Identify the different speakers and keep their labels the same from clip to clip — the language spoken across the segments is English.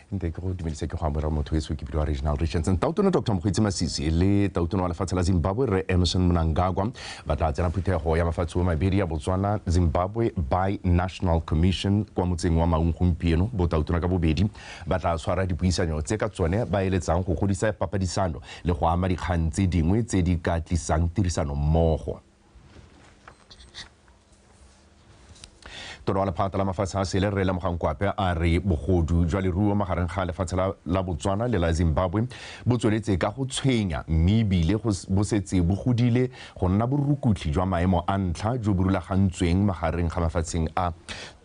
Speaker 1: Inte ke go dumedisa ke go amogela motho weso ke bile wa regional regions tautona Dr. Mokgweetsi Masisi le tautona wa lefatshe la Zimbabwe re Emerson Mnangagwa ba tla tsena phuthego ya mafatshe a mabedi ya Botswana Zimbabwe by National Commission kwa motseng wa Maung gompieno bo tautona ka bobedi ba tla tshwara dipuisano tse ka tsone ba eletsang go godisa papadisano le go ama dikgang tse dingwe tse di ka tlisang tirisano mmogo. Toro la phata la mafatshe a sele re la mogangkwape a re bogodu jwa leruo magareng ga lefatshe la Botswana le la Zimbabwe bo tsweletse ka go tshwenya mme bile bo setse bo godile go nna borukutli jwa maemo a ntlha jo burulagantsweng magareng ga mafatsheng a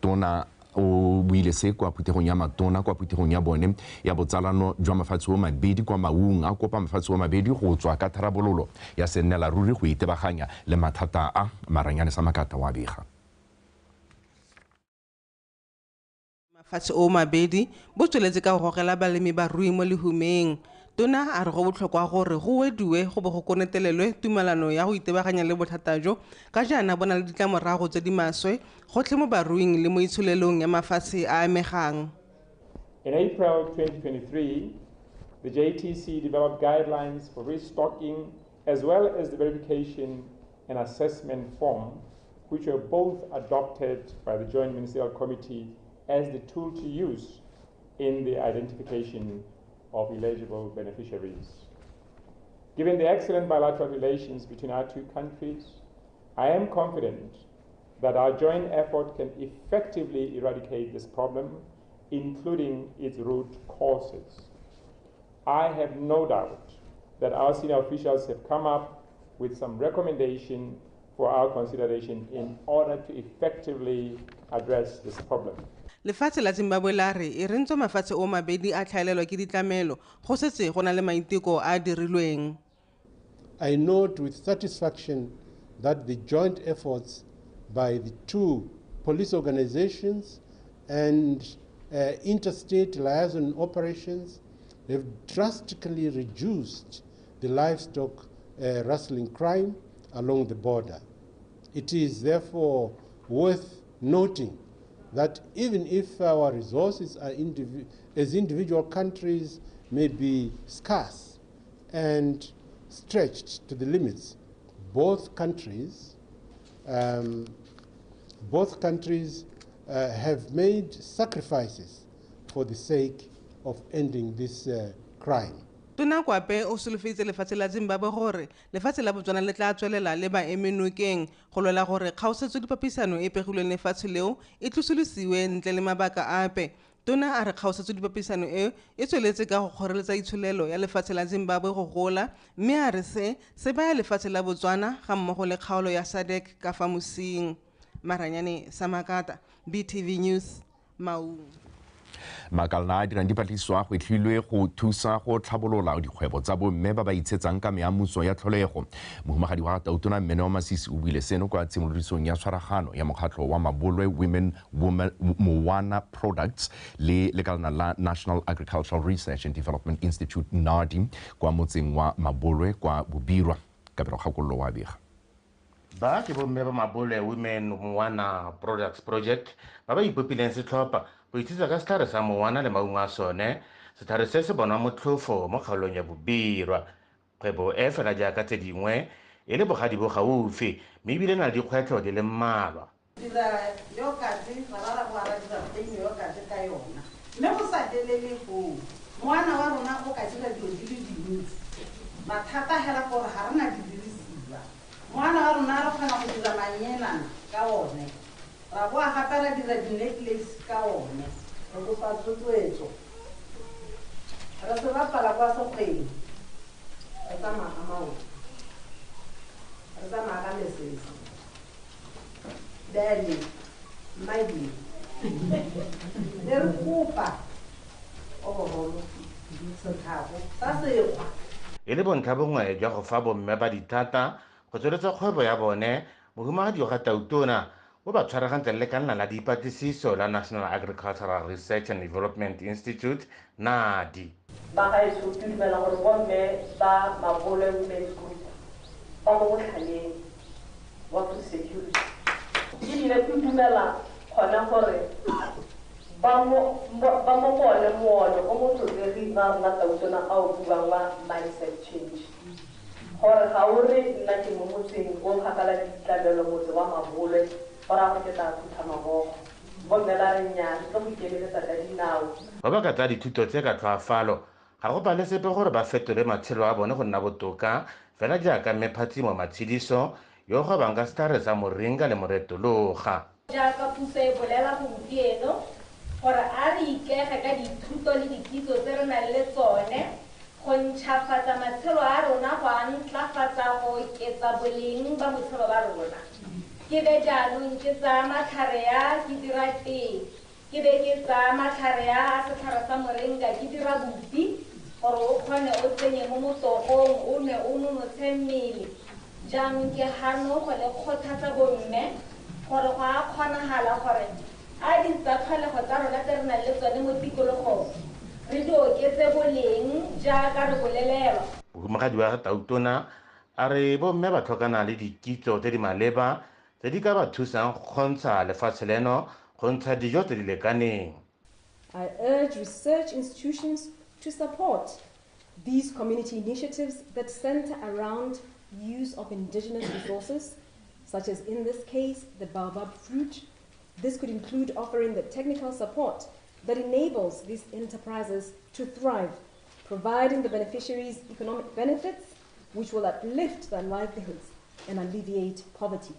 Speaker 1: tona o buile se kwa phuthegong ya matona kwa phuthegong ya bone ya botsalano jwa mafatshe o mabedi kwa Maung a kopa mafatshe o mabedi go tswa ka tharabololo ya senela ruri go itebaganya le mathata a maranyane sa makata wa bega.
Speaker 2: Mafatshe o mabedi bo tsweletse ka go gogela balemi ba rui mo lehumeng. Tona a re go botlhokwa gore go wedue go bo go konetelelwe tumelano ya go itebaganya le bothata jo ka jaana bona le ditlamorago tse di maswe gotlhe mo baruing le mo itsholelong ya mafatshe a amegang.
Speaker 3: In April 2023, the JTC developed guidelines for restocking as well as the verification and assessment form, which were both adopted by the Joint Ministerial Committee as the tool to use in the identification of eligible beneficiaries. Given the excellent bilateral relations between our two countries, I am confident that our joint effort can effectively eradicate this problem, including its root causes. I have no doubt that our senior officials have come up with some recommendation for our consideration in order to effectively address this problem.
Speaker 2: Lefatshe la Zimbabwe la re e rentse mafatshe o mabedi a tlhaelelwa ke ditlamelo go setse go na le maiteko a dirilweng.
Speaker 4: I note with satisfaction that the joint efforts by the two police organizations and interstate liaison operations have drastically reduced the livestock rustling crime along the border. It is therefore worth noting that even if our resources are as individual countries may be scarce and stretched to the limits, both countries have made sacrifices for the sake of ending this crime.
Speaker 2: Tona Kwape o solofetse lefatshe la Zimbabwe gore lefatshe la Botswana le tla tswelela le ba emenokeng go lwela gore kgaosetso dipapisano e pegilweng lefatshe leo e tlosolosiwe ntle le mabaka ape. Tona a re kgaosetso dipapisano e tsweletse ka go kgoreletsa itsholelo ya lefatshe la Zimbabwe go gola mme a re se baya lefatshe la Botswana ga mmogo le kgaolo ya SADC ka fa mosing. Maranyane Samakata, BTV News, Maung.
Speaker 1: Makalana a dirang dipatlisiso a gwetlhilwe go thusa go tlhabolola dikgwebo tsa bomme ba ba itshetsang ka meamuso ya tlholego. Mohumagadi wa tautona Mmene wa Masisi o buile seno kwa tshimolodisong ya tshwaragano ya mokgatlho wa Mabolwe Women Mowana Products le lekalana la National Agricultural Research and Development Institute NADI kwa motseng wa Mabolwe kwa Bobirwa Kabelo Kgakollo wa bega.
Speaker 5: Ba ke bomme ba Mabolwe Women Mowana Products Project ba ba ipopileng setlhopha go itsitsa ka setlhare sa mowana le maungo a sone setlhare se se bonwa motlhofo mo kgaolong ya Bobirwa. Kgwebo e fela jaaka tse dingwe e le bogadi bo gaufi mme ebile na le dikgwetlho di le mmalwa.
Speaker 6: Dira yogurt ra rara go ara dira plain yogurt ka yona mme go sa telele go mowana wa rona go ka dira dilo di le dintsi mathata hela gore ga rena di dirisiwa mowana wa rona re kgona go dira manyelana ka one ra go gape ra dira di-necklace ka one re kopa tsotsoetso re se bapala kwa sekgweng re tsamaya maoto re tsamaya ka mesese Daddy, my dear. They're Cooper. Oh,
Speaker 5: e le bontlhabongwe jwa go fa bomme ba dithata go tsweletsa kgwebo ya bone. Mohumagadi wa tautona o ba tshwaragantse le kanna la dipatlisiso la National Agricultural Research and Development Institute NADI.
Speaker 7: Ba ga e so dumela gore bomme ba Mabolwe Women's Group ba mo botlhaneng wa food security. Ke dumela gona gore ba mo bone moono o mo tlotlegeng ga rona tautona a o buang wa mindset change gore ga o re nna ke mo motseng o kgakala ditlamelo motse wa Mabole gore a go ke tla phutha magogo bomme ba re nnyaa ke tlo go ikemeletsa ka dinao
Speaker 5: ba baka tsa dithuto tse ka tlhoafalo ga go ba le sepe gore ba fetole matshelo a bone go nna botoka fela jaaka mmephatsi mo matshediso yo go bang ka setare sa moringa le moretologa
Speaker 8: jaaka puso e bolela gompieno gore a re ikege ka dithuto le dikitso tse re nang le tsone go ntšhafatsa matshelo a rona go a ntlafatsa go oketsa boleng ba botshelo ba rona ke be jaanong ke tsaya matlhare ya ke dira tee ke be ke tsaya matlhare ya setlhare sa moringa ke dira bupi gore o kgone o tsenye mo motogong o ne o nonotshe mmele jaanong ke gano go le kgothatsa bomme gore go a kgonagala gore a ditsatlholego tsa rona tse re nang le tsone mo tikologong re di oketse boleng jaaka re bolelelwa
Speaker 5: mogadi wa tautona a re bomme ba tlhokana le dikitso tse di maleba tse di ka ba thusang go kgontsha lefatshe leno go ntsha dijo tse di lekaneng.
Speaker 9: I urge research institutions to support these community initiatives that center around use of indigenous resources, such as in this case, the baobab fruit. This could include offering the technical support that enables these enterprises to thrive, providing the beneficiaries economic benefits which will uplift their livelihoods and alleviate poverty.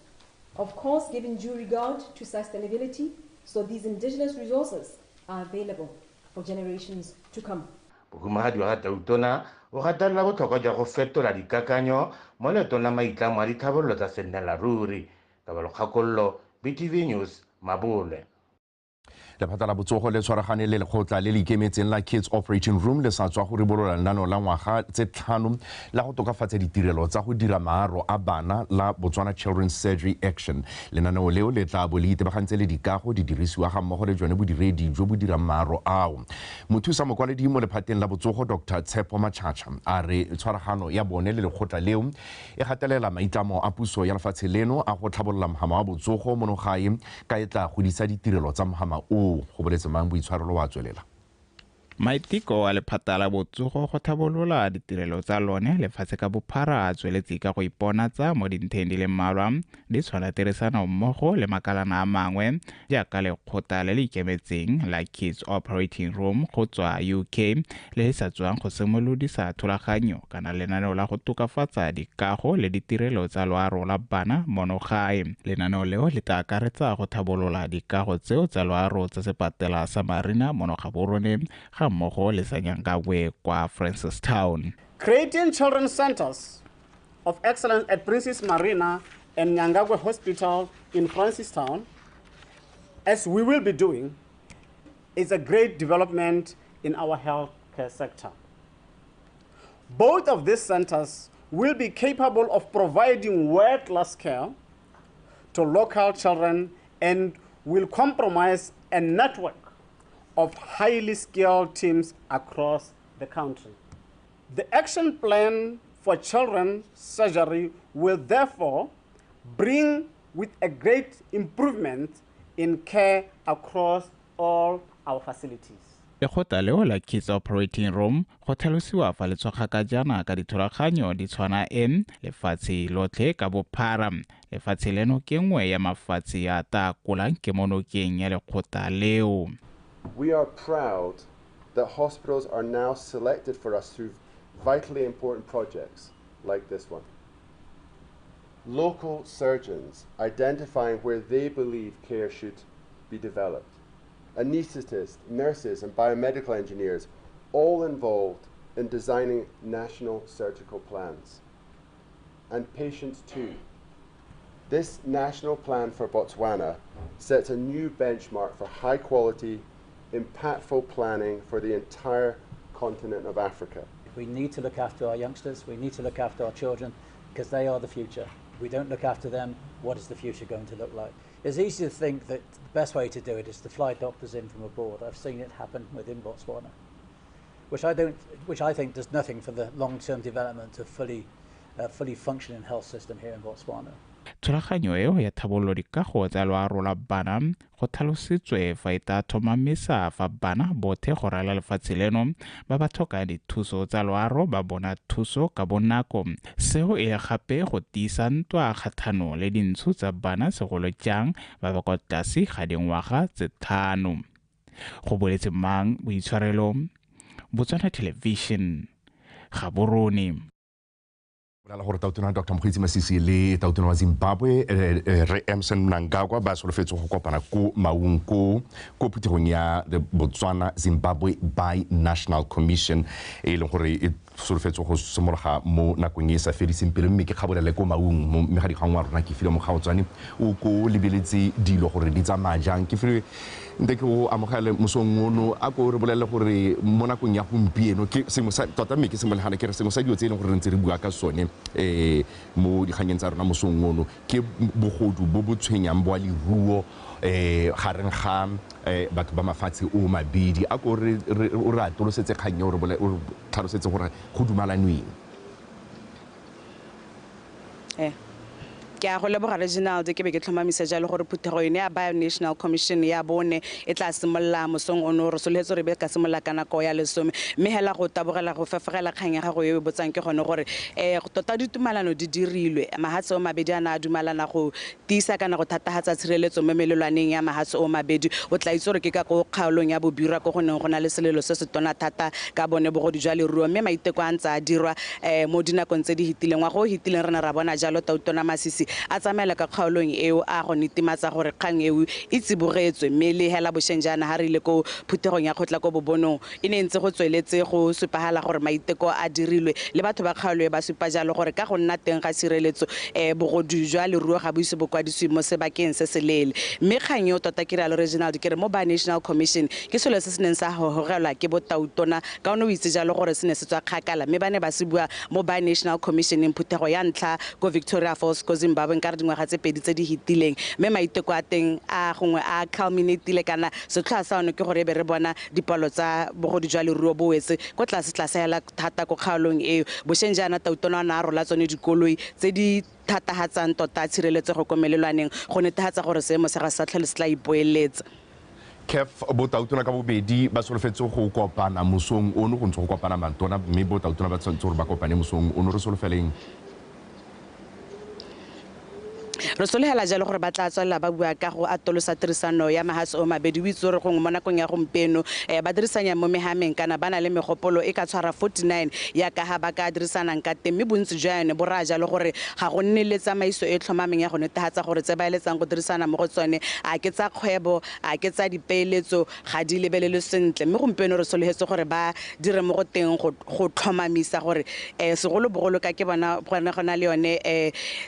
Speaker 9: Of course, giving due regard to sustainability, so these indigenous resources are available for generations to come.
Speaker 5: Mogadi wa tautona o gatelela botlhokwa jwa go fetola dikakanyo mo leetong la maitlamo a ditlhabololo tsa sennelaruri ka balokgakololo BTV News Mabole.
Speaker 1: lephata la botsogo le tshwaragane le lekgotla le le ikemetseng la Kids Operating Room le sa tswa go ribolola lenaneo la ngwaga tse 5 la go tokafatsa ditirelo tsa go dira maaro a bana la Botswana Children's Surgery Action. Lenaneo leo le tla bo le itebagantse le dikago di dirisiwa ga mmogo le jone bodiredi jo bo dirang maaro ao. Mothusa mokwaledi mo lephateng la botsogo Dr. Tshepo Machacha a re tshwaragano ya bone le lekgotla leo e gatelela maitlamo a puso ya lefatshe leno a go tlhabolola mogama wa botsogo monogae ka e tla godisa ditirelo tsa mogama o go boletse mang boitshwarelo wa tswelela.
Speaker 10: Maiteko a lephata la botsogo go tlhabolola ditirelo tsa lone lefatshe ka bophara a tsweletse ka go iponatsa mo dintheng di le mmalwa di tshwana tirisano mmogo le makalana a mangwe jaaka lekgotla le le ikemetseng la Kids Operating Room go tswa UK le le sa tswang go simolodisa thulaganyo kana lenaneo la go tokafatsa dikago le ditirelo tsa loaro la bana monogae. Lenaneo leo le tla akaretsa go tlhabolola dikago tseo tsa loaro tsa sepatela sa Marina monogaborone mmogo le sa Nyangabwe kwa Francistown.
Speaker 11: Creating children's centers of excellence at Princess Marina and Nyangabwe Hospital in Francistown, as we will be doing, is a great development in our healthcare sector. Both of these centers will be capable of providing world-class care to local children and will compromise a network of highly skilled teams across the country. The action plan for children's surgery will therefore bring with a great improvement in care across all our facilities.
Speaker 10: Lekgotla leo la Kids Operating Room go tlhalosiwa fa le tshwaga ka jana ka dithulaganyo di tshwana lefatshe lotlhe ka bophara. Lefatshe leno ke nngwe ya mafatshe a takolang ke monokeng ya lekgotla leo.
Speaker 12: We are proud that hospitals are now selected for us through vitally important projects like this one. Local surgeons identifying where they believe care should be developed. Anaesthetists, nurses, and biomedical engineers all involved in designing national surgical plans. And patients too. This national plan for Botswana sets a new benchmark for high quality, impactful planning for the entire continent of Africa.
Speaker 13: We need to look after our youngsters, we need to look after our children, because they are the future. If we don't look after them, what is the future going to look like? It's easy to think that the best way to do it is to fly doctors in from abroad. I've seen it happen within Botswana, which I think does nothing for the long-term development of fully functioning health system here in Botswana.
Speaker 10: thulaganyo eo ya thabololo dikago tsa loaro la bana go tlhalositswe fa e tla tlhomamisa fa bana botlhe go rala lefatshe leno ba ba tlhokang dithuso tsa loaro ba bona thuso ka bonako. Seo e gape go tiisa ntwa kgatlhanong le dintsho tsa bana segolo jang ba ba kwa tlase ga dingwaga tse 5. Go boletse mang boitshwarelo Botswana Television Gaborone.
Speaker 1: Bolela gore tautona Dr. Mokgweetsi Masisi le tautona wa Zimbabwe Re Emmerson Mnangagwa ba solofetse go kopana ko maung ko phuthegong ya the Botswana Zimbabwe Bi-National Commission e leng gore e solofetse go simologa mo nakong e sa fediseng pele mme ke kgabolele ko maung mo megadikgang wa rona ke file mo Gaotswane o ko lebeletse dilo gore di tsamaya jang ke file nte ke o amogele mosong ono a ko re bolele gore mo nakong ya gompieno ke sengwe sa tota mme ke semolegana ke re sengwe sa dio tse e leng gore re ntse re bua ka sone mo dikganyeng tsa rona mosong ono ke bogodu bo bo tshwenyang bo a leruo gareng ga batho ba mafatshe o mabedi a ko re atolosetse kganye gore o tlhalosetse gore go dumalanweng
Speaker 14: ke a go leboga Reginald ke be ke tlhomamisa jalo gore phuthego yone ya Bi-National Commission ya bone e tla simolla mosong ono re soletse re be ka simolla ka nako ya lesome mme hela go tabogela go fefegela kgang ya gago yo botsang ke gone gore tota ditumalano di dirilwe mahatse o mabedi ana a dumalana go tiisa kana go thatahatsa tshireletso mo melelwaneng ya mahatse o mabedi o tla itse gore ke ka go kgaolong ya bobira go goneng go na le selelo se se tona thata ka bone bogodi jwa leruo mme maiteko a ntse a dirwa mo dinakong tse di hitileng wa go hitileng re na ra bona jalo tautona Masisi a tsamaela ka kgaolong eo a go netimatsa gore kgang eo e tsibogetswe mme le hela boshenjana ha re ile ko phuthegong ya khotla ko bobonong e ne ntse go tsweletse go supagala gore maiteko a dirilwe le batho ba kgaolo ba supa jalo gore ka go nna teng ga sireletso bogodu jwa leruo ga buise bo kwadiswe mo sebakeng se se lele mme kgang eo tota ke rialo Reginald ke re mo Bi-National Commission ke selo se se neng sa hogelwa ke botautona ka ono o itse jalo gore se ne se tswa kgakala mme ba ne ba se bua mo Bi-National Commission phuthego ya ntlha ko Victoria Falls ko Zimbabwe nkare dingwaga tse pedi tse di hitileng mme maiteko a teng a gongwe a culminatile kana setlha sa one ke gore be re bona dipalo tsa bogodi jwa leruo bo wetse ko tlase hela thata ko kgaolong eo boshenjana tautona na rola tsone dikoloi tse di thatahatsang tota tshireletsego ko melelwaneng go netehatsa gore seemo se ga sa tlhole se tla ipoeletsa
Speaker 1: Kef botautona ka bobedi ba solofetse go kopana mosong ono go ntse go kopana mantona mme botautona ba tshwanetse gore ba kopane mosong ono re solofeleng
Speaker 14: re solegela jalo gore ba tla tswela ba bua ka go atolosa tirisano ya mahatse o mabedi o itse gore gongwe mo nakong ya gompieno ba dirisanya mo mehameng kana ba na le megopolo e ka tshwara 49 ya ka ha ba ka dirisanang ka teng mme bontsi jwa yone bo raya jalo gore ga go nne le tsamaiso e tlhomameng ya go netehatsa gore tse ba eletsang go dirisana mo go tsone a ke tsa kgwebo a ke tsa dipeeletso ga di lebelelwe sentle mme gompieno re solegetse gore ba dire mo go teng go tlhomamisa gore segolobogolo ka ke bona go na le yone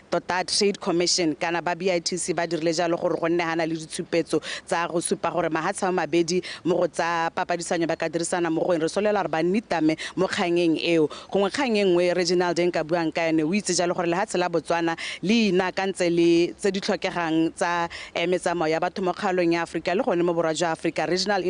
Speaker 14: tota Trade Commission kana ba BITC ba dirile jalo gore go nne hana le ditshupetso tsa go supa gore mahatsa a mabedi mo go tsa papadisanyo ba ka dirisana mo go re solela re ba nnitame mo kgangeng eo gongwe kgang engwe Reginald Denka buang ka yone o itse jalo gore lehatse la Botswana le ina ka ntse le tse di tlhokegang tsa metsamao ya batho mo kgaolong ya Africa le gone mo borwa jwa Africa regional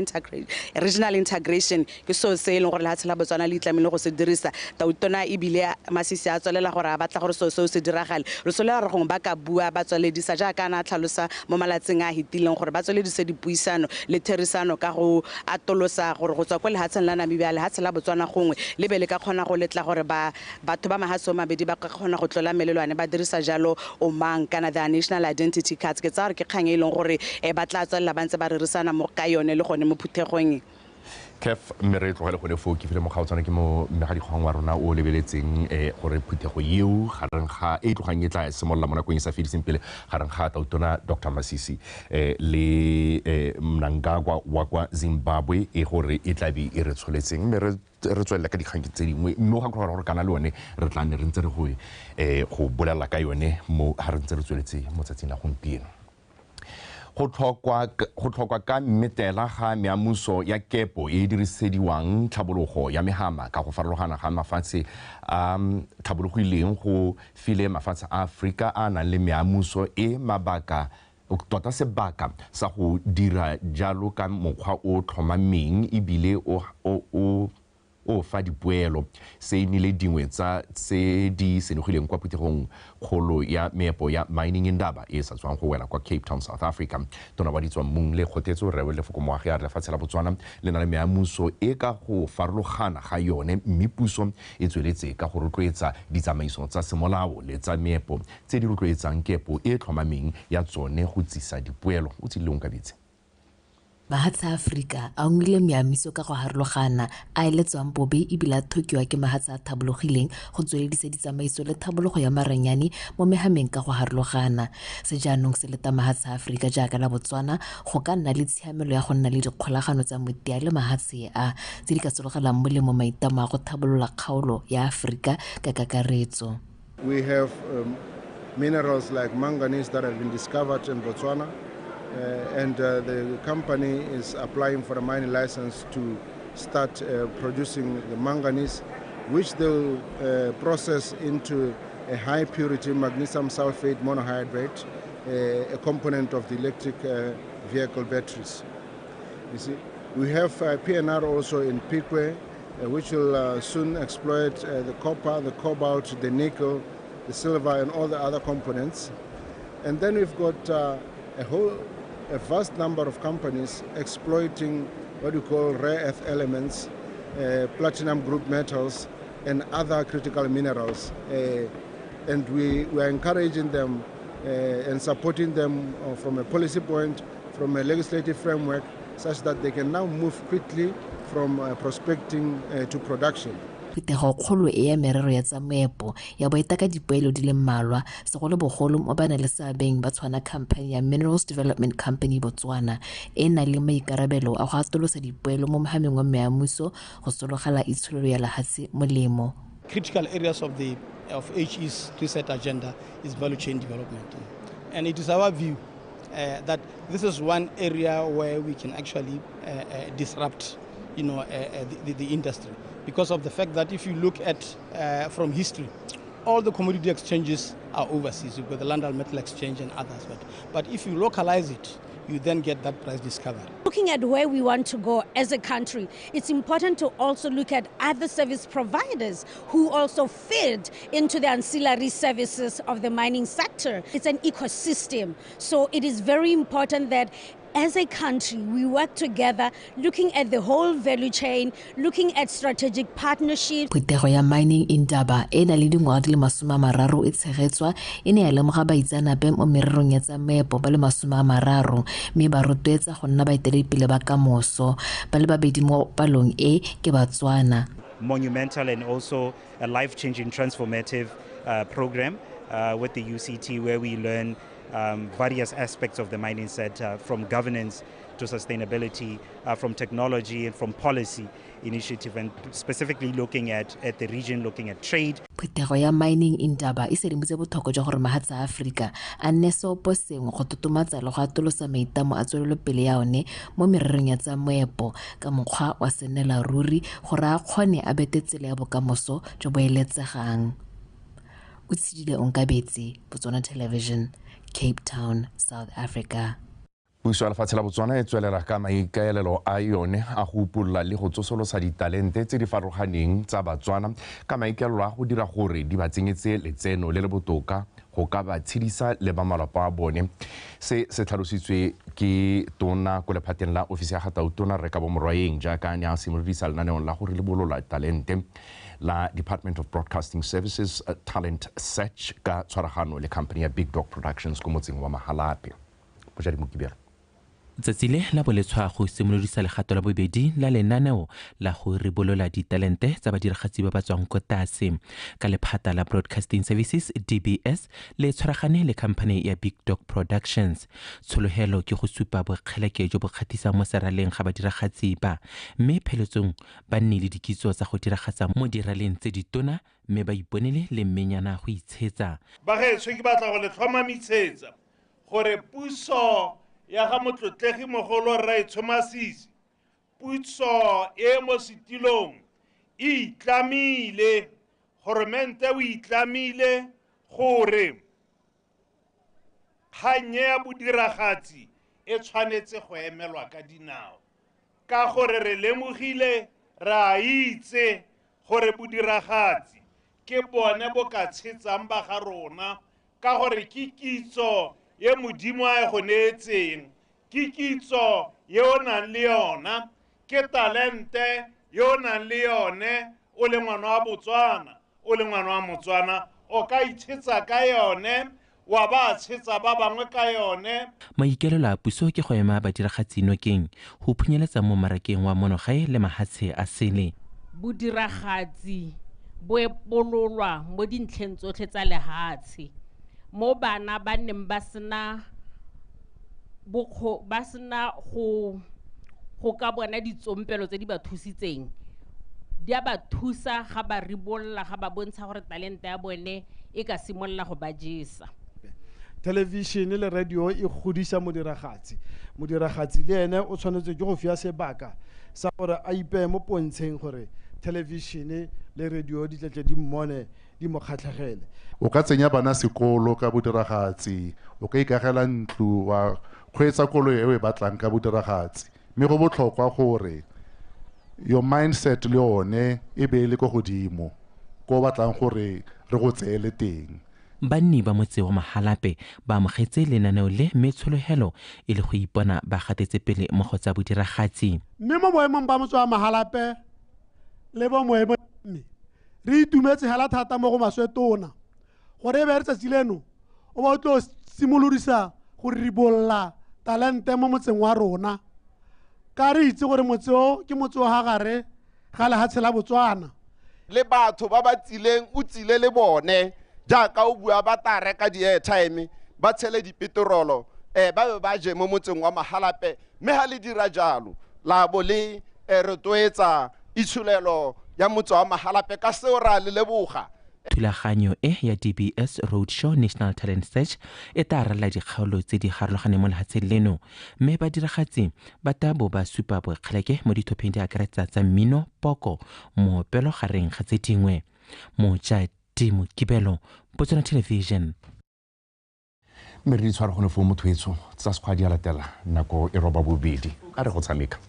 Speaker 14: integration ke so se leng gore lehatse la Botswana le itlamile go se dirisa tautona ebile Masisi a tswelela gore a batla gore so se diragale re solela re gongwe ba ka bua ba tsweledisa jaaka na tlhalosa mo malatseng a hitileng gore ba tsweledise dipuisano le therisano ka go atolosa gore go tswa kwa lehatsheng la Namibia lehatshe la Botswana gongwe le be le ka kgona go letla gore batho ba mahatse o mabedi ba ka kgona go tlola melelwane ba dirisa jalo o mang kana the national identity cards ke tsa gore ke kgang e leng gore ba tla tswelela ba ntse ba rerisana mo ka yone le gone mo phuthegong
Speaker 1: Kef mere tlogele go le fo ke file mo Gaotswana ke mo megadikgang wa rona o lebeletseng gore phuthego eo gareng ga e tlogang e tla simolla mo nakong e sa fediseng pele gareng ga tautona Dr. Masisi le Mnangagwa wa kwa Zimbabwe e gore e tlabe e re tsholetseng mme re tswelela ka dikgang tse dingwe mme ga gore kana le one re tla nne re ntse re go bolela ka yone mo ha re ntse re tsweletse mo tsatsing la gompieno go tlhokwa ka mmetela ga meamuso ya kepo e dirisediwang tlhabologo ya mehama ka go farologana ga mafatshe a tlhabologileng go file mafatshe a Afrika a nang le meamuso e mabaka tota sebaka sa go dira jalo ka mokgwa o tlhomameng ebile o o fa dipoelo se nnile dingwe tsa tse di senogileng kwa phuthegong kgolo ya meepo ya mining indaba e sa tswang go wela kwa Cape Town, South Africa. Tona wa ditswammung le kgothetso re le fokomoagi ya lefatshe la Botswana le na le meamuso e ka go farologana ga yone mme puso e tsweletse ka go rotloetsa ditsamaiso tsa semolao le tsa meepo tse di rotloetsang kepo e tlhomameng ya tsone go tsisa dipoelo. O tsileng ka bitse
Speaker 15: Mahatsa Africa a ngwile meamiso ka go harologana a eletswang bobe ebile a thokiwa ke mahatsa a thabologileng go tsweledisa ditsamaiso le thabologo ya maranyane mo mehameng ka go harologana. Sejaanong se leta mahatsa Africa jaaka la Botswana go ka nna le tshiamelo ya go nna le dikgolagano tsa motia le mahatse a tse di ka sologelang molemo maitamo a go thabolola kgaolo ya Africa ka kakaretso.
Speaker 16: We have minerals like manganese that have been discovered in Botswana. And the company is applying for a mining license to start producing the manganese, which they'll process into a high purity magnesium sulfate monohydrate, a component of the electric vehicle batteries. You see, we have PNR also in Pikwe, which will soon exploit the copper, the cobalt, the nickel, the silver, and all the other components. And then we've got a vast number of companies exploiting what we call rare earth elements, platinum group metals, and other critical minerals. And we are encouraging them and supporting them from a policy point, from a legislative framework, such that they can now move quickly from prospecting to production.
Speaker 15: Phetogo kgolo e ya merero ya tsa meepo ya boeta ka dipoelo di le mmalwa segolo bogolo mo bana le seabeng ba tshwana company ya Minerals Development Company Botswana e na le maikarabelo a go atolosa dipoelo mo mohameng wa meamuso go sologela itshololo ya lehatsi molemo.
Speaker 17: Critical areas of HE's reset agenda is value chain development, and it is our view that this is one area where we can actually disrupt, the industry. Because of the fact that if you look at from history, all the commodity exchanges are overseas. You've got the London Metal Exchange and others. But if you localize it, you then get that price discovery.
Speaker 18: Looking at where we want to go as a country, it's important to also look at other service providers who also fit into the ancillary services of the mining sector. It's an ecosystem. So it is very important that as a country, we work together, looking at the whole value chain, looking at strategic partnerships.
Speaker 15: Phetogo ya mining indaba e na le dingwaga di le 30 e tshegetswa e ne ya lemoga baitsanape mo mererong ya tsa meepo ba le 30 mme ba rotloetsa go nna baeteledipele ba kamoso ba le babedi mo palong e ke Batswana.
Speaker 19: Monumental and also a life-changing transformative program with the UCT where we learn various aspects of the mining sector, from governance to sustainability, from technology and from policy initiative, and specifically looking at the region, looking at trade.
Speaker 15: Phetogo ya mining indaba e sedimotse botlhokwa jwa gore mahatsa Africa a nne seopo sengwe go totomatsa le go atolosa maitamo a tswelelopele ya one mo mererong ya tsa moepo ka mokgwa wa senela ruri gore a kgone a bete tsela ya bokamoso jo bo eletsegang. O tshidile Onkabetse, Botswana Television, Cape Town, South Africa.
Speaker 1: Puso ya lefatshe la Botswana e tswelela ka maikaelelo a yone a go upolola le go tsosolosa ditalente tse di farologaneng tsa Batswana ka maikaelelo a go dira gore di ba tsenyetse letseno le le botoka go ka ba tshedisa le ba malapa a bone. Se tlhalositswe ke tona ko lephateng la ofisi ya Gatau Tona Reka Bomoroyeng jaaka ne a simolodisa lenaneo la gore le bolola talente la Department of Broadcasting Services Talent Search ka tshwaragano le company ya Big Dog Productions ko motseng wa Mahalape. Bojadi Mokibela.
Speaker 20: Tsatsile la boletswa go simolodisa legato la bobedi la lenaneo la go ribolola ditalente tsa badiragatsi ba ba tswang ko tlase ka lephata la Broadcasting Services DBS le tshwaragane le company ya Big Dog Productions. Tshologelo ke go supa bokgeleke jo bo kgatisang mo seraleng ga badiragatsi ba mme pheletsong ba nnile dikitso tsa go diragatsa mo diraleng tse ditona mme ba iponele le mmenyana go itshetsa.
Speaker 21: Ba ge ke batla go le tlhomamisetsa gore puso ya ga motlotlegi mogolo Rai Thomasisi puso e mo setilong e itlamile goromente o itlamile gore kganye ya bodiragatsi e tshwanetse go emelwa ka dinao ka gore re lemogile ra itse gore bodiragatsi ke bone bo ka tshetsang ba ga rona ka gore ke kitso ye modimo a e go neetseng ke kitso ye o nang le yona ke talente ye o nang le yone o le ngwana wa Botswana o le ngwana wa Motswana o ka itshetsa ka yone wa ba tshetsa ba bangwe ka yone.
Speaker 20: Maikelelo a puso ke go ema badiragatsi nokeng go phunyeletsa mo marakeng wa monogae le mahatshe a sele.
Speaker 3: Bodiragatsi bo epololwa mo dintlheng tsotlhe tsa lehatshe mo bana ba neng ba sena go ka bona ditsompelo tse di ba thusitseng di a ba thusa ga ba ribolla ga ba bontsha gore talente ya bone e ka simolla go ba jesa.
Speaker 22: Television le radio e godisa modiragatsi le ene o tshwanetse ke go fia sebaka sa gore a ipe mo pontsheng gore television le radio di tletle di mmone di mo kgatlhegele.
Speaker 23: O ka tsenya bana sekolo ka bodiragatsi, o ka ikagela ntlo wa kgweetsa koloi e o e batlang ka bodiragatsi, mme go botlhokwa gore your mindset le one e be le go godimo go batlang gore re go tseele teng.
Speaker 20: Banni ba motse wa Mahalape ba amogetse lenaneo le mme tsholohelo e le go ipona ba gatetse pele mo go tsa bodiragatsi.
Speaker 22: Mme mo boemong ba motse wa Mahalape le bo moemo re itumetse hela thata mo go Maswetona gore e be re tsatsi leno o ba tlo simolodisa go ribolla talente mo motseng wa rona ka re itse gore motse o ke motse wa gagare ga lehatshe la Botswana
Speaker 24: le batho ba ba tsileng o tsile le bone jaaka o bua ba ta reka di-airtime ba tshele dipetrolo ba be ba je mo motseng wa Mahalape mme ha le dira jalo la bo le rotloetsa itshulelo ya motse wa Mahalape ka seo ra le leboga.
Speaker 20: Thulaganyo e ya DBS Roadshow National Talent Search e tla rala dikgaolo tse di garologaneng mo lehatsheng leno mme badiragatsi ba tabo ba supa bokgeleke mo dithopheng di akaretsa tsa mmino, poko, moopelo gareng ga tse dingwe. Moja Timo Kibelo, Botswana Television.
Speaker 1: Mme re di tshwara gone fo mothwetso tsa sekgwa di a latela nako e roba bobedi a re go tshameka.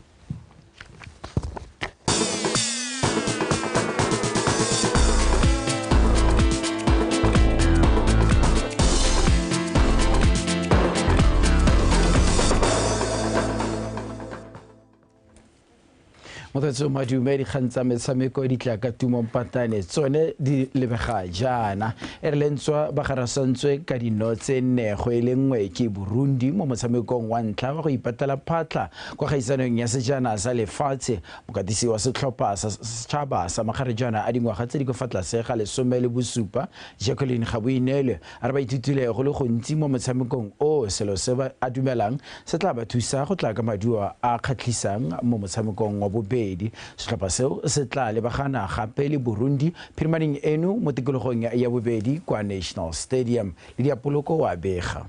Speaker 25: Motho madumedi kgantsa metshameko di tla ka tumong patane tsone di lebega jana e re lentswa ba garasantswe ka dinotse nnego e lengwe ke Burundi mo motshamekong wa ntlha wa go ipatela phatla kwa gaisanong ya sejana sa lefatshe. Mokatisi wa setlhopha sa setšhaba sa magarejana a dingwaga tse di go fa tlase ga 17 Jacqueline Gaboinele a re ba ithutile go le gontsi mo motshamekong o selo se ba a dumelang se tla ba thusa go tla ka maduo a kgatlhisang mo motshamekong wa bobedi. Setlhopha seo se tla lebagana gape le Burundi phirimaneng eno mo tikologong ya bobedi kwa National Stadium le diapoloko wa bega.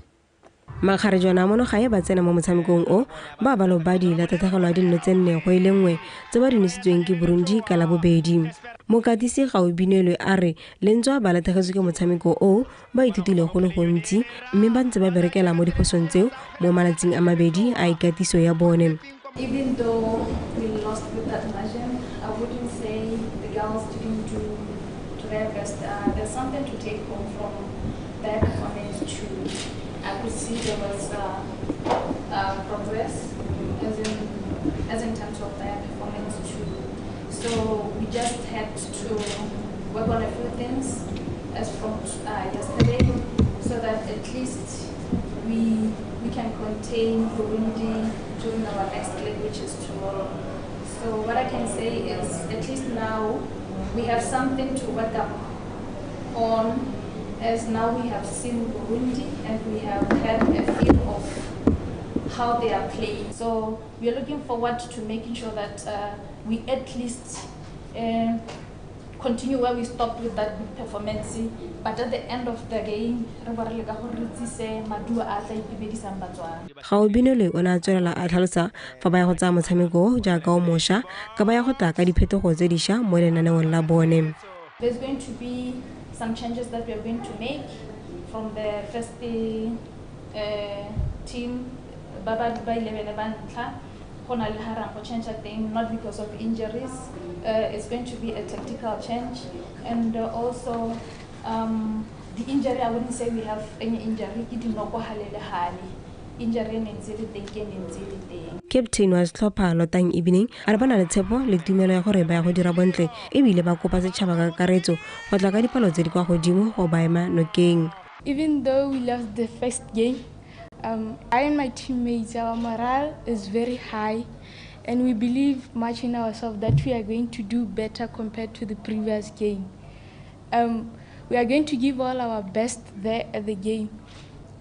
Speaker 26: Makgarejana mono ga e ba tsena mo motshamekong o ba balo ba di latatagelo a dinno tse nne go ile nngwe tse ba dinisitsweng ke Burundi ka la bobedi. Mokatisi Gaobinelwe a re lentswa ba lategetswe ke motshameko o ba ithutile go le gontsi mme ba ntse ba berekela mo diphosong tseo mo malatsing a mabedi a ikatiso ya bone.
Speaker 27: Even though we lost with that margin, I wouldn't say the girls didn't do their best. There's something to take home from their performance too. I could see there was progress as in terms of their performance too. So we just had to work on a few things as from yesterday, so that at least we can contain Burundi during our next leg, which is tomorrow. So what I can say is, at least now we have something to work up on, as now we have seen Burundi and we have had a feel of how they are playing. So we are looking forward to making sure that we at least continue where we stopped with that good performance, but at the end of the game
Speaker 26: Gaobinelwe o ne a tswelela a tlhalosa fa ba ya go tsaya motshameko jaaka o mošwa ka ba ya go tla ka diphetogo tse dišwa mo lenaneong la bone.
Speaker 27: There's going to be some changes that we are going to make from the first team ba 11 ba ntlha change a thing, not because of injuries. It's going to be a tactical change, and also the injury. I wouldn't say we have any injury.
Speaker 26: Captain wa setlhopha Lotang Evening a re ba na le tshepo le tumelo ya gore ba ya go dira bontle ebile ba kopa setšhaba ka kakaretso go tla ka dipalo tse di kwa godimo go ba ema nokeng.
Speaker 2: Even though we lost the first game, I and my teammates, our morale is very high, and we believe much in ourselves that we are going to do better compared to the previous game. We are going to give all our best there at the game.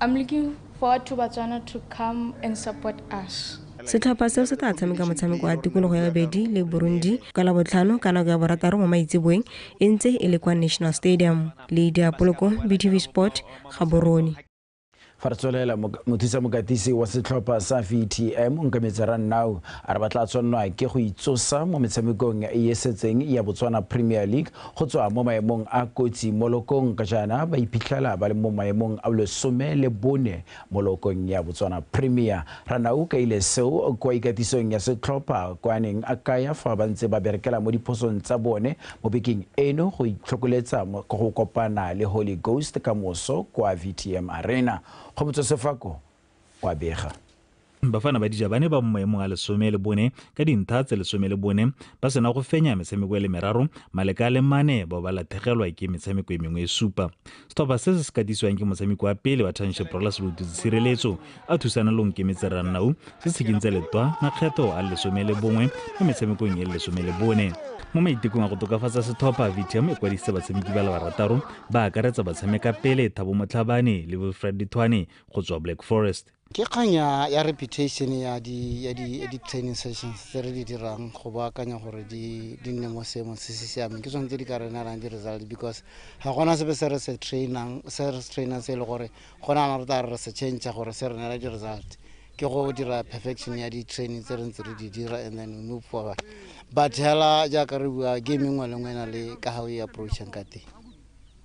Speaker 2: I'm looking forward to BOTSWANA to come and support us.
Speaker 26: Setlhopha seo se tla tshameka motshameko wa tikologo ya Bedi le Burundi ka la botlhano ka nako ya borataro mo maitseboeng e ntse e le kwa National Stadium. Lydia Poloko, BTV Sport, Gaborone.
Speaker 25: fa re tswelela mothusa mokatisi wa setlhopha sa VTM Nkametsara Nau a re batla tshwanelwa ke go itsosa mo metshamekong e setseng ya Botswana Premier League go tswa mo maemong a kotsi mo lokong ka jana ba iphitlhela ba le mo maemong a lesome le bone mo lokong ya Botswana Premier. Ranau ka ile seo kwa ikatisong ya setlhopha kwa neng a kaya fa ba ntse ba berekela mo diphosong tsa bone mo bekeng eno go itlhokoletsa go kopana le Holy Ghost ka moso kwa VTM Arena. Khomotso Sefako wa bega
Speaker 4: Bafana ba Dijabane ba maemong a lesome le bone ka dintha tse lesome le bone ba sena go fenya metshameko le meraro maleka le mane ba ba lathegelwa ke metshameko e mengwe e supa. Setlhopha se se katiswang ke motshameko wa pele wa Township Rollers le tshireletso a thusana le Nkametsara Nau se tshikintse letwa makgetho a lesome le bongwe mo metshamekong e lesome le bone. Mo maitekong a go tokafatsa setlhopha VTM e kwadisitse batshameki ba le barataro ba akaretsa batshameka pele Thabo Motlhabane le Wilfred Ditwane go tswa Black Forest.
Speaker 5: Ke kganya ya reputation ya di training sessions tse re di dirang go baakanya gore di nne mo seemong se se siameng ke tsone tse di ka re neelang di result because ga gona sepe se re se trainang se le gore gona re tla re se change gore se re neela di result ke go dira perfection ya di training tse re ntse re di dira and then we move forward. But hela jaaka re bua game ngwe le ngwe na le ka how e approaching ka teng.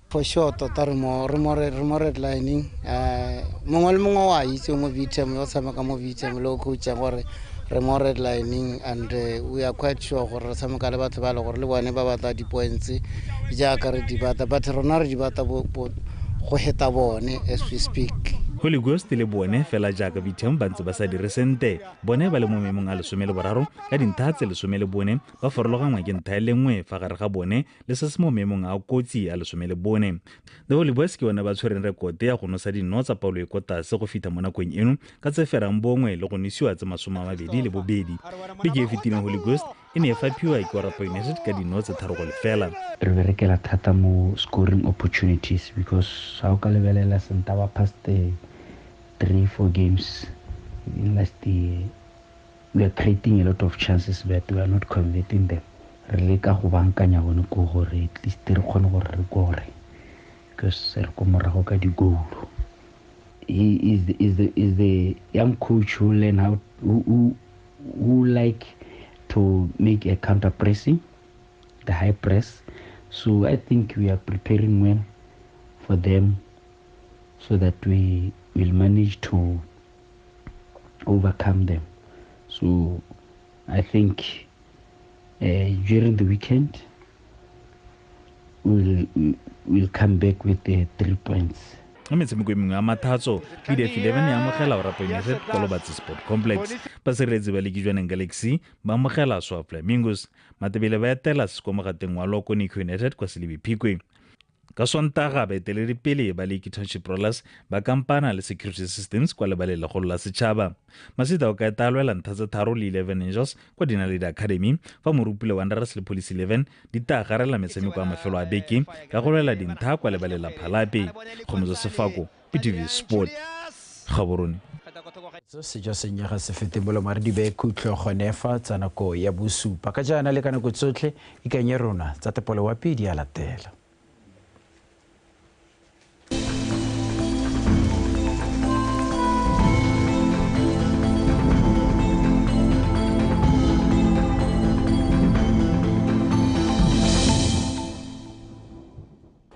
Speaker 5: For sure tota re mo redlining mongwe le mongwe wa itse mo VTM yo tshameka mo VTM le coach gore re mo redlining and we are quite sure gore re tshameka le batho ba le gore le bone ba batla di points jaaka re di batla but rona re di batla go heta bone as we speak.
Speaker 4: Holy Ghost le bone fela jaaka VTM ba ntse ba sa dire sente bone ba le mo maemong a lesome le boraro ka dintha tse lesome le bone ba farologangwa ke ntha le nngwe fa gare ga bone le se se mo maemong a kotsi a lesome le bone. The Holy Boys ke bona ba tshwereng rekote ya go nosa dino tsa Paulo e kota se go fita mo nakong eno ka tse ferang bongwe le go nisiwa tse 22. Big e fitileng Holy Ghost e ne e fapiwa ke Orapo United ka dino tse 3-0.
Speaker 6: Re berekela thata mo scoring opportunities because ha o ka lebelela senta ba past 3-4 games in last year we are creating a lot of chances but we are not converting them. Re leka go bankanya bone go gore at least re kgone gore re gore because re go morago ka digolo. He is the young coach who learn how who like to make a counter pressing, the high press. So I think we are preparing well for them so that we will manage to overcome them. So I think during the weekend we'll come back with the 3 points.
Speaker 4: Metshameko e mengwe a mathatso PDF 11 ya amogela Orapo United kwa Lobatse Sport Complex. Baseretsi ba Lekijwaneng Galaxy ba amogela Swa Flamingos. Matebele ba etela Sekwa Mogateng wa Loko NAKO United kwa Selebi Phikwe. Ka Sontaga baeteledipele ba Lake Township Rollers ba kampana le Security Systems kwa lebale la golo la setšhaba. Masita o ka etalwela ntha tse 3 le 11 Angels kwa Dinaledi Academy fa morupile Wanderers le Police 11 di tagarela metshameko a mafelo a beke ka go lwela dintha kwa lebale la Phalape. Khomotso Sefako, BTV Sport, Gaborone.
Speaker 25: Sejo senyega se fetembolo mare di be khutlo gonefa tsa nako ya bosupa ka jana le kana go tsotlhe ikanye rona tsa tepolo wa pedi ya latela.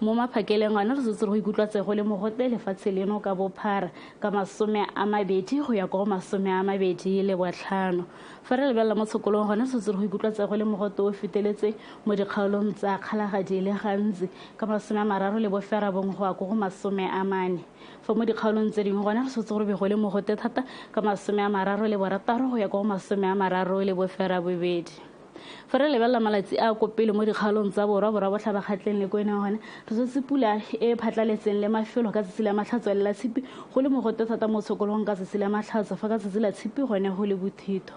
Speaker 7: mo maphakeleng gona re setse re go ikutlwa go le mogote lefatshe leno ka bophara ka 20 go ya go 25 fa re lebelela mo tshokolong gona re setse re go ikutlwa go le mogote o feteletse mo dikgaolong tsa kgalagadi le gantsi ka 30 go ya go 40 fa mo dikgaolong tse dingwe gona re setse go be go le mogote thata ka 36 go ya go 32 fa re lebelela malatsi a kopele mo dikgaolong tsa borwa botlhabakgatleng le kwena gone re setse pula e phatlaletseng le mafelo ka tsatsi la matlhatso le la tshipi go le mogote thata mo tshokolong ka tsatsi la matlhatso fa ka tsatsi la tshipi gone go le bothito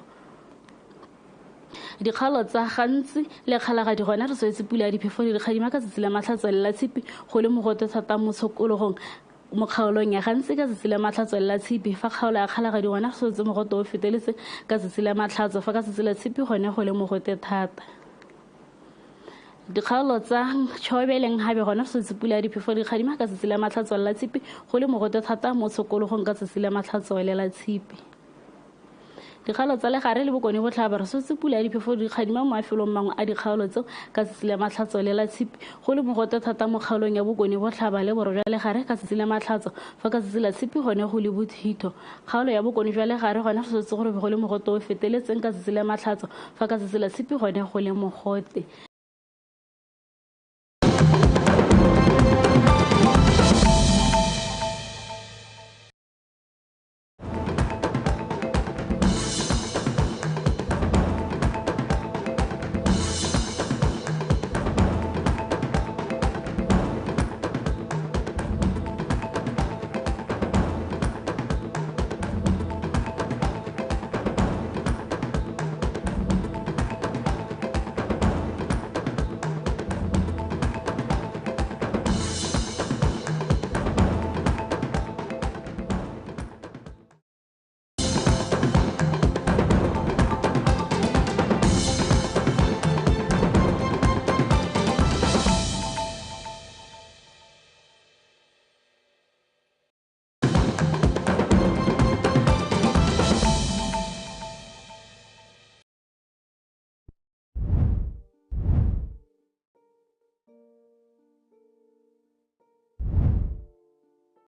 Speaker 7: dikgaolo tsa gantsi le kgalagadi gona re setse pula ya diphefo di kgadima ka tsatsi la matlhatso le la tshipi go le mogote thata mo tshokologong mo kgaolong ya gantsi ka tsatsi la matlhatso le la tshipi fa kgaolo ya kgalagadi gona re setse mogote o feteletse ka tsatsi la matlhatso fa ka tsatsi la tshipi gone go le mogote thata dikgaolo tsa tšhobeleng gabe gona re setse pula ya diphefo di kgadima ka tsatsi la matlhatso le la tshipi go le mogote thata mo tshokologong ka tsatsi la matlhatso le la tshipi dikgaolo tsa legare le bokone botlhaba re setse pula ya diphefo di kgadima mo mafelong mangwe a dikgaolo tseo ka tsatsi la matlhatso le la tshipi go le mogote thata mo kgaolong ya bokone botlhaba le borwa jwa legare ka tsatsi la matlhatso fa ka tsatsi la tshipi gone go le bothito kgaolo ya bokone jwa legare gone re setse go le mogote o feteletseng ka tsatsi la matlhatso fa ka tsatsi la tshipi gone go le mogote